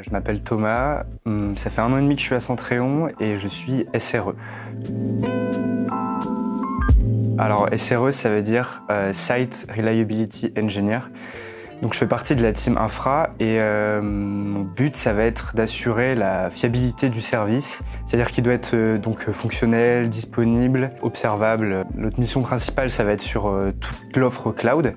Je m'appelle Thomas, ça fait 1 an et demi que je suis à Centréon et je suis SRE. Alors SRE, ça veut dire Site Reliability Engineer. Donc je fais partie de la team infra et mon but, ça va être d'assurer la fiabilité du service, c'est-à-dire qu'il doit être donc fonctionnel, disponible, observable. Notre mission principale, ça va être sur toute l'offre cloud.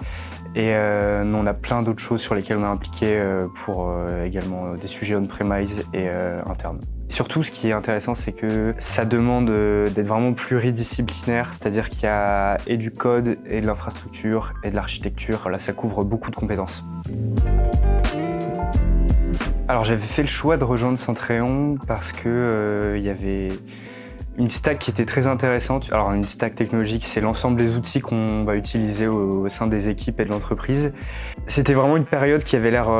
Et on a plein d'autres choses sur lesquelles on est impliqué pour également des sujets on-premise et internes. Surtout, ce qui est intéressant, c'est que ça demande d'être vraiment pluridisciplinaire, c'est-à-dire qu'il y a et du code, et de l'infrastructure, et de l'architecture. Là, ça couvre beaucoup de compétences. Alors, j'avais fait le choix de rejoindre Centréon parce que il y avait une stack qui était très intéressante. Alors une stack technologique, c'est l'ensemble des outils qu'on va utiliser au sein des équipes et de l'entreprise. C'était vraiment une période qui avait l'air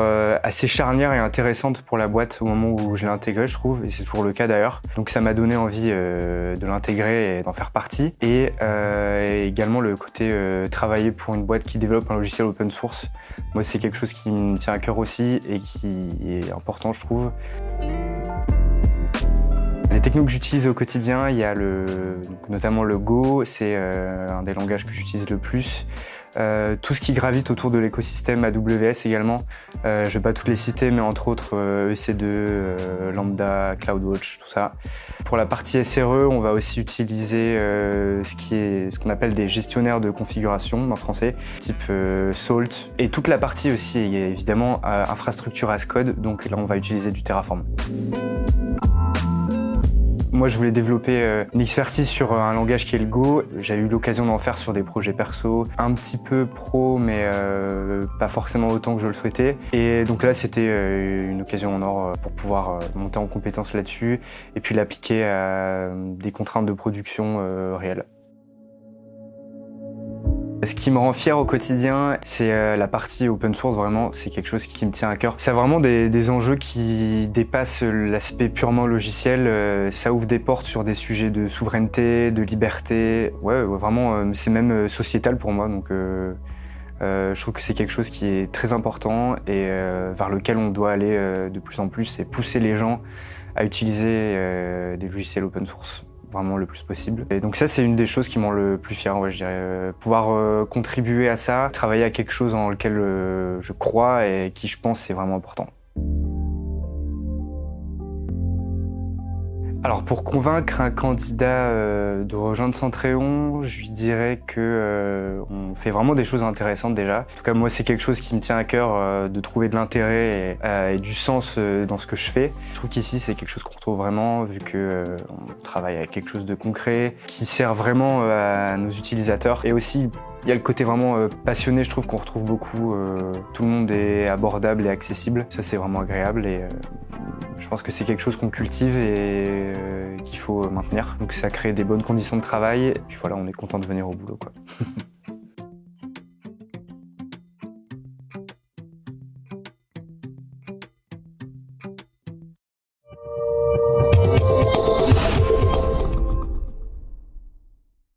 assez charnière et intéressante pour la boîte au moment où je l'ai intégrée, je trouve, et c'est toujours le cas d'ailleurs. Donc ça m'a donné envie de l'intégrer et d'en faire partie. Et également le côté travailler pour une boîte qui développe un logiciel open source. Moi, c'est quelque chose qui me tient à cœur aussi et qui est important, je trouve. Les technos que j'utilise au quotidien, il y a notamment le Go, c'est un des langages que j'utilise le plus. Tout ce qui gravite autour de l'écosystème AWS également. Je ne vais pas toutes les citer, mais entre autres EC2, Lambda, CloudWatch, tout ça. Pour la partie SRE, on va aussi utiliser ce qu'on appelle des gestionnaires de configuration en français, type Salt. Et toute la partie aussi, il y a évidemment infrastructure as code, donc là on va utiliser du Terraform. Moi, je voulais développer une expertise sur un langage qui est le Go. J'ai eu l'occasion d'en faire sur des projets perso, un petit peu pro, mais pas forcément autant que je le souhaitais. Et donc là, c'était une occasion en or pour pouvoir monter en compétence là-dessus et puis l'appliquer à des contraintes de production réelles. Ce qui me rend fier au quotidien, c'est la partie open source, vraiment, c'est quelque chose qui me tient à cœur. C'est vraiment des enjeux qui dépassent l'aspect purement logiciel, ça ouvre des portes sur des sujets de souveraineté, de liberté, ouais, vraiment, c'est même sociétal pour moi, donc je trouve que c'est quelque chose qui est très important et vers lequel on doit aller de plus en plus et pousser les gens à utiliser des logiciels open source. Vraiment le plus possible. Et donc ça, c'est une des choses qui m'ont le plus fier, ouais, je dirais. Pouvoir contribuer à ça, travailler à quelque chose dans lequel je crois et qui, je pense, est vraiment important. Alors pour convaincre un candidat de rejoindre Centréon, je lui dirais que on fait vraiment des choses intéressantes déjà. En tout cas, moi, c'est quelque chose qui me tient à cœur de trouver de l'intérêt et du sens dans ce que je fais. Je trouve qu'ici, c'est quelque chose qu'on retrouve vraiment, vu que on travaille avec quelque chose de concret, qui sert vraiment à nos utilisateurs. Et aussi, il y a le côté vraiment passionné, je trouve qu'on retrouve beaucoup. Tout le monde est abordable et accessible. Ça, c'est vraiment agréable et je pense que c'est quelque chose qu'on cultive et qu'il faut maintenir. Donc ça crée des bonnes conditions de travail et puis voilà, on est content de venir au boulot, quoi.